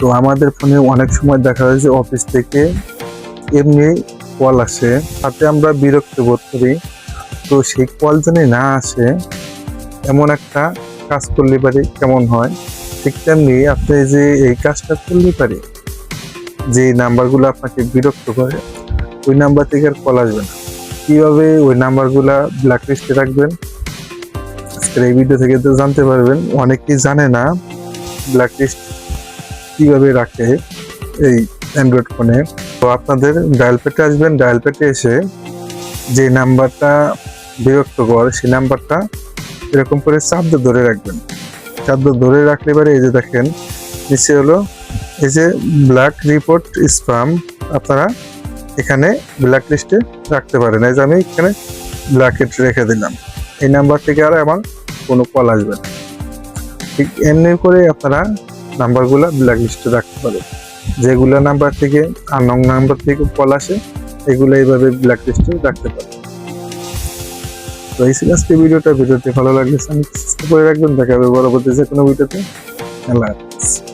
তো আমাদের ফোনে অনেক সময় দেখা যায় যে অফিস থেকে এমনি কল আসে, তাতে আমরা বিরক্ত বোধ করি। তো সেই কল যদি না আসে এমন একটা কাজ করলে পারি কেমন হয়, ঠিক তেমনি আপনি যে এই কাজটা করলে পারি, যে নাম্বারগুলো আপনাকে বিরক্ত করে ওই নাম্বার থেকে আর কল আসবে না। কিভাবে ওই নাম্বারগুলা ব্ল্যাক লিস্টে রাখবেন আজকের এই ভিডিও থেকে তো জানতে পারবেন। অনেকেই জানে না ব্ল্যাক লিস্ট কিভাবে রাখে এই অ্যান্ড্রয়েড ফোনে। তো আপনাদের ডায়াল প্যাডে আসবেন, ডায়াল প্যাডে এসে যে নাম্বারটা বিরক্তকর সেই নাম্বারটা এরকম করে চাপ দিয়ে ধরে রাখবেন। চাপ দিয়ে ধরে রাখলে পারে এই যে দেখেন নিচে হলো এই যে ব্ল্যাক রিপোর্ট স্প্যাম, আপনারা এখানে ব্ল্যাক লিস্টে রাখতে পারেন। এই যে আমি এখানে ব্ল্যাকে রেখে দিলাম, এই নাম্বার থেকে আর আমার কোনো কল আসবে না। ঠিক এমনি করে আপনারা নাম্বারগুলো ব্ল্যাক লিস্টে রাখতে পারেন। যেগুলো নাম্বার থেকে আননোন নাম্বার থেকে কল আসে এগুলো এইভাবে ব্ল্যাক লিস্টে রাখতে পারেন। তো এই ছিল আজকে ভিডিওটি ভালো লাগলে সাবস্ক্রাইব করে রাখবেন। দেখা হবে পরবর্তী যে কোনো ভিডিওতে। আল্লাহ হাফেজ।